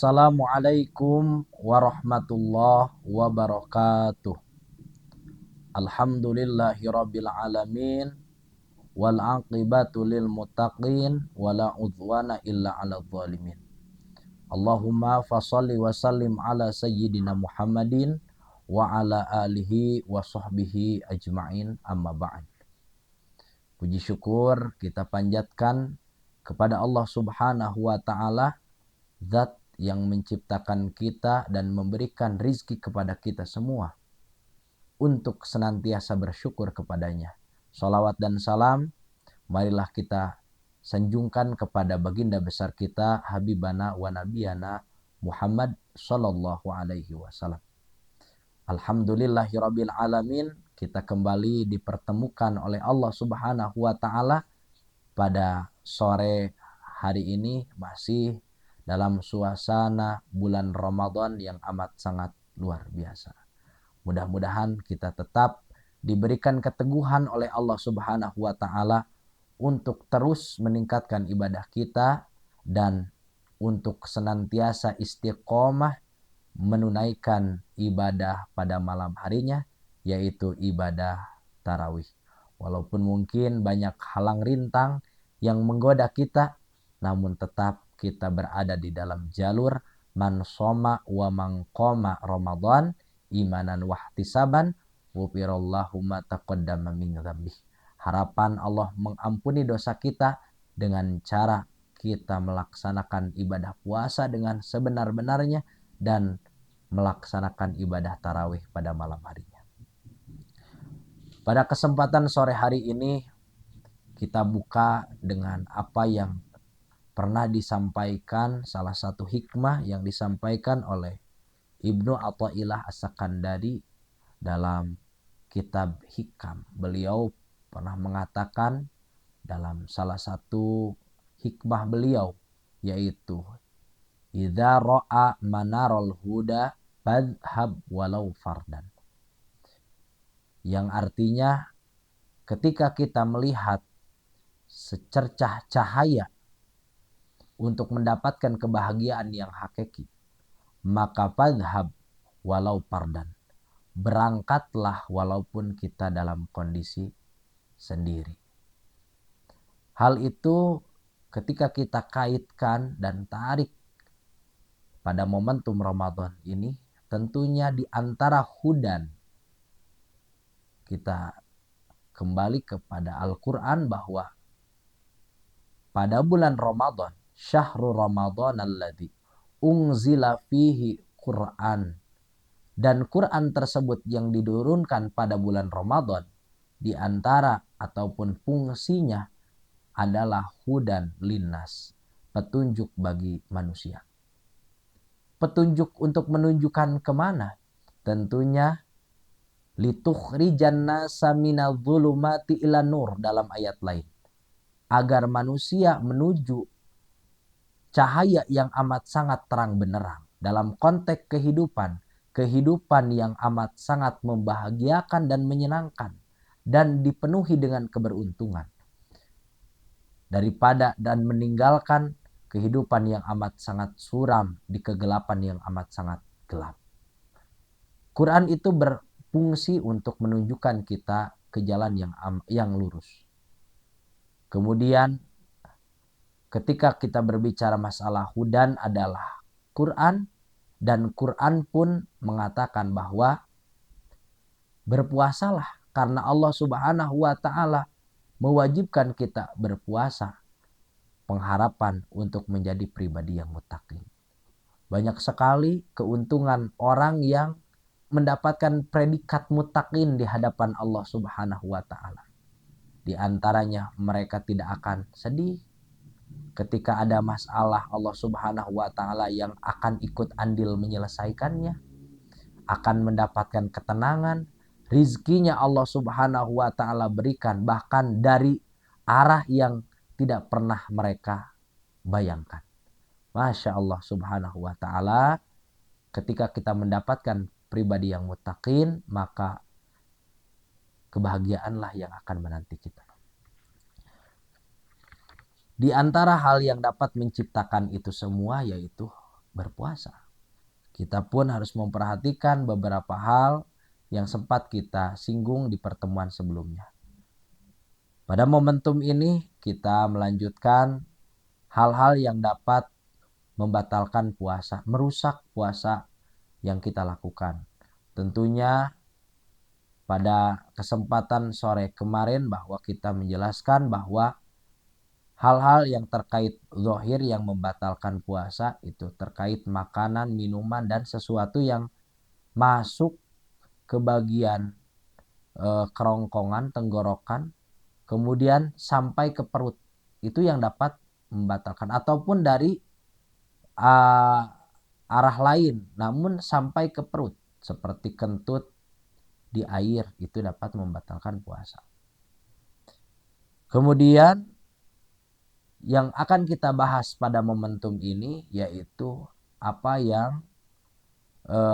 Assalamualaikum warahmatullahi wabarakatuh. Alhamdulillahirabbil alamin wal aqibatu lil muttaqin wala udwana illa 'alal zalimin. Allahumma fashalli wa sallim ala sayyidina Muhammadin wa ala alihi wa sahbihi ajma'in, amma ba'd. Puji syukur kita panjatkan kepada Allah Subhanahu wa taala, zat yang menciptakan kita dan memberikan rizki kepada kita semua, untuk senantiasa bersyukur kepadanya. Salawat dan salam marilah kita sanjungkan kepada baginda besar kita, habibana wa nabiyana Muhammad sallallahu alaihi wasallam. Alhamdulillahirabbil alamin, kita kembali dipertemukan oleh Allah Subhanahu wa taala pada sore hari ini, masih dalam suasana bulan Ramadan yang amat sangat luar biasa. Mudah-mudahan kita tetap diberikan keteguhan oleh Allah Subhanahu wa taala untuk terus meningkatkan ibadah kita dan untuk senantiasa istiqomah menunaikan ibadah pada malam harinya, yaitu ibadah tarawih. Walaupun mungkin banyak halang rintang yang menggoda kita, namun tetap kita berada di dalam jalur man shoma wa man qoma Ramadan imanan wahtisaban ghufirallahu ma taqaddama min dzambih. Harapan Allah mengampuni dosa kita dengan cara kita melaksanakan ibadah puasa dengan sebenar-benarnya dan melaksanakan ibadah tarawih pada malam harinya. Pada kesempatan sore hari ini kita buka dengan apa yang pernah disampaikan, salah satu hikmah yang disampaikan oleh Ibnu Athaillah As-Sakandari dalam kitab Hikam. Beliau pernah mengatakan dalam salah satu hikmah beliau, yaitu idza ra'a manarul huda fadhhab walau fardan. Yang artinya, ketika kita melihat secercah cahaya untuk mendapatkan kebahagiaan yang hakiki, maka fadhhab walau fardan, berangkatlah walaupun kita dalam kondisi sendiri. Hal itu ketika kita kaitkan dan tarik pada momentum Ramadan ini, tentunya di antara hudan kita kembali kepada Al-Quran, bahwa pada bulan Ramadan, syahrul Ramadan alladzi unzila fihi Quran, dan Quran tersebut yang diturunkan pada bulan Ramadan, di antara ataupun fungsinya adalah hudan linnas, petunjuk bagi manusia. Petunjuk untuk menunjukkan kemana? Tentunya litukhrijan nasa minadh dhulumati ilan nur dalam ayat lain, agar manusia menuju cahaya yang amat sangat terang benderang dalam konteks kehidupan yang amat sangat membahagiakan dan menyenangkan dan dipenuhi dengan keberuntungan, daripada dan meninggalkan kehidupan yang amat sangat suram di kegelapan yang amat sangat gelap. Quran itu berfungsi untuk menunjukkan kita ke jalan yang lurus. Kemudian ketika kita berbicara masalah hudan adalah Quran, dan Quran pun mengatakan bahwa berpuasalah karena Allah Subhanahu wa taala mewajibkan kita berpuasa, pengharapan untuk menjadi pribadi yang muttaqin. Banyak sekali keuntungan orang yang mendapatkan predikat muttaqin di hadapan Allah Subhanahu wa taala. Di antaranya mereka tidak akan sedih ketika ada masalah, Allah Subhanahu wa taala yang akan ikut andil menyelesaikannya, akan mendapatkan ketenangan, rizkinya Allah Subhanahu wa taala berikan bahkan dari arah yang tidak pernah mereka bayangkan. Masya Allah Subhanahu wa taala, ketika kita mendapatkan pribadi yang muttaqin, maka kebahagiaanlah yang akan menanti kita. Di antara hal yang dapat menciptakan itu semua, yaitu berpuasa. Kita pun harus memperhatikan beberapa hal yang sempat kita singgung di pertemuan sebelumnya. Pada momentum ini kita melanjutkan hal-hal yang dapat membatalkan puasa, merusak puasa yang kita lakukan. Tentunya pada kesempatan sore kemarin bahwa kita menjelaskan bahwa hal-hal yang terkait zahir yang membatalkan puasa itu terkait makanan, minuman, dan sesuatu yang masuk ke bagian kerongkongan, tenggorokan, kemudian sampai ke perut. Itu yang dapat membatalkan. Ataupun dari arah lain namun sampai ke perut. Seperti kentut di air itu dapat membatalkan puasa. Kemudian yang akan kita bahas pada momentum ini yaitu apa yang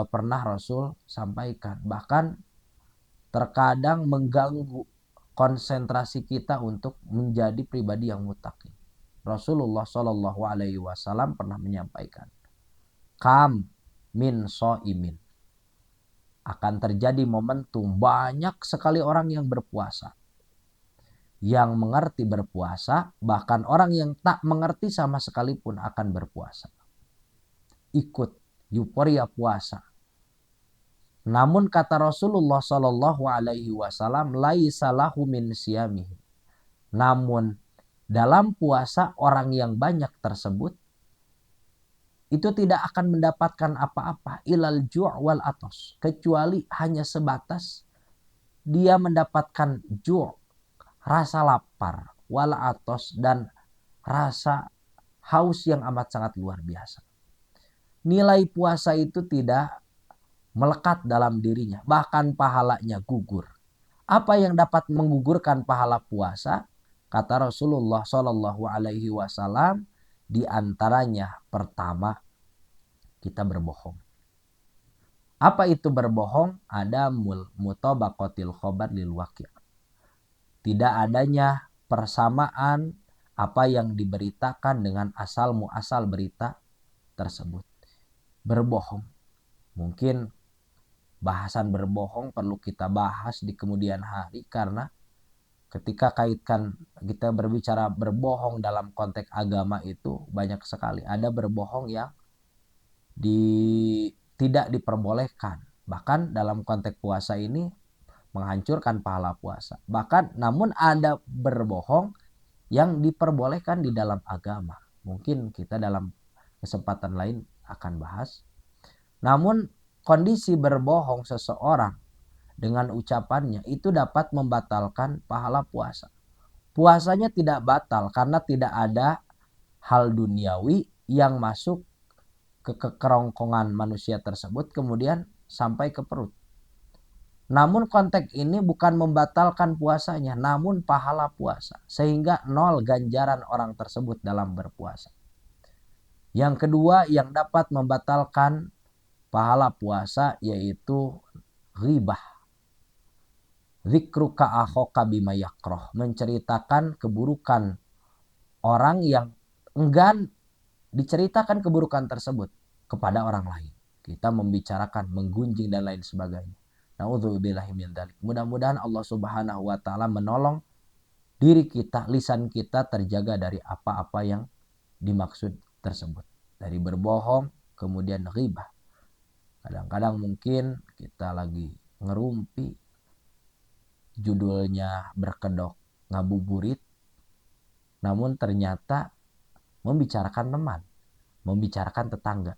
pernah Rasul sampaikan. Bahkan terkadang mengganggu konsentrasi kita untuk menjadi pribadi yang muttaqin. Rasulullah Shallallahu Alaihi Wasallam pernah menyampaikan, kam min so'imin, akan terjadi momentum banyak sekali orang yang berpuasa, yang mengerti berpuasa, bahkan orang yang tak mengerti sama sekali pun akan berpuasa. Ikut euforia puasa. Namun kata Rasulullah Shallallahu Alaihi Wasallam, laisa lahu min siyamihi. Namun dalam puasa orang yang banyak tersebut itu tidak akan mendapatkan apa-apa ilal ju' wal atos, kecuali hanya sebatas dia mendapatkan ju', rasa lapar, wal atos, dan rasa haus yang amat sangat luar biasa. Nilai puasa itu tidak melekat dalam dirinya, bahkan pahalanya gugur. Apa yang dapat menggugurkan pahala puasa? Kata Rasulullah Shallallahu Alaihi Wasallam, di antaranya pertama, kita berbohong. Apa itu berbohong? Ada mutabaqatil khobar lil waqi'. Tidak adanya persamaan apa yang diberitakan dengan asal muasal berita tersebut. Berbohong. Mungkin bahasan berbohong perlu kita bahas di kemudian hari, karena ketika kita berbicara berbohong dalam konteks agama itu banyak sekali. Ada berbohong yang tidak diperbolehkan. Bahkan dalam konteks puasa ini menghancurkan pahala puasa. Bahkan namun ada berbohong yang diperbolehkan di dalam agama. Mungkin kita dalam kesempatan lain akan bahas. Namun kondisi berbohong seseorang dengan ucapannya itu dapat membatalkan pahala puasa. Puasanya tidak batal karena tidak ada hal duniawi yang masuk ke kerongkongan manusia tersebut kemudian sampai ke perut. Namun konteks ini bukan membatalkan puasanya, namun pahala puasa. Sehingga 0 ganjaran orang tersebut dalam berpuasa. Yang kedua yang dapat membatalkan pahala puasa yaitu ghibah. Zikruka akhoka bima yakroh, menceritakan keburukan orang yang enggan diceritakan keburukan tersebut kepada orang lain. Kita membicarakan, menggunjing dan lain sebagainya. Na'udzubillahi min dzalik. Mudah-mudahan Allah Subhanahu wa taala menolong diri kita, lisan kita terjaga dari apa-apa yang dimaksud tersebut. Dari berbohong, kemudian ghibah. Kadang-kadang mungkin kita lagi ngerumpi, judulnya berkedok ngabuburit, namun ternyata membicarakan teman, membicarakan tetangga.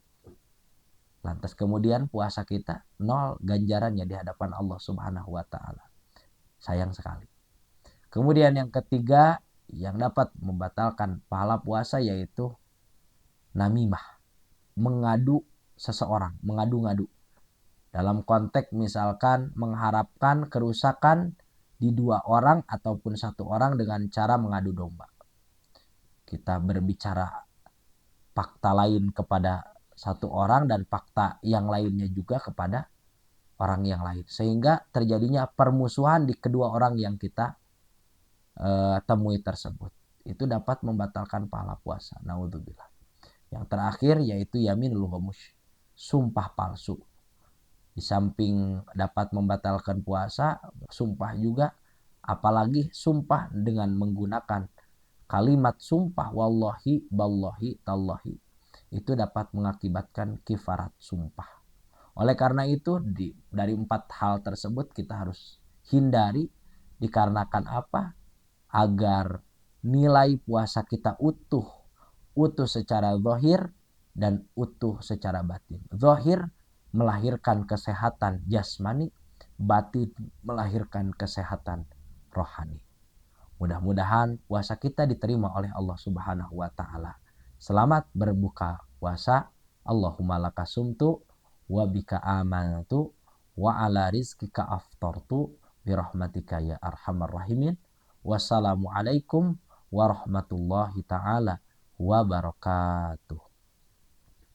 Lantas kemudian puasa kita 0 ganjarannya di hadapan Allah Subhanahu wa taala. Sayang sekali. Kemudian yang ketiga yang dapat membatalkan pahala puasa yaitu namimah, mengadu seseorang, mengadu-ngadu. Dalam konteks misalkan mengharapkan kerusakan di 2 orang ataupun 1 orang dengan cara mengadu domba. Kita berbicara fakta lain kepada 1 orang dan fakta yang lainnya juga kepada orang yang lain. Sehingga terjadinya permusuhan di kedua orang yang kita temui tersebut. Itu dapat membatalkan pahala puasa. Naudzubillah. Yang terakhir yaitu yaminul ghamus, sumpah palsu. Di samping dapat membatalkan puasa, sumpah juga, apalagi sumpah dengan menggunakan kalimat sumpah wallahi, ballahi, tallahi, itu dapat mengakibatkan kifarat sumpah. Oleh karena itu dari 4 hal tersebut kita harus hindari, dikarenakan apa? Agar nilai puasa kita utuh secara zahir dan utuh secara batin. Zahir melahirkan kesehatan jasmani, batin melahirkan kesehatan rohani. Mudah-mudahan puasa kita diterima oleh Allah Subhanahu wa taala. Selamat berbuka puasa. Allahumma lakasumtu wa bika amantu wa ala rizkika aftartu birahmatika ya arhamar rahimin. Wassalamualaikum warahmatullahi taala wabarakatuh.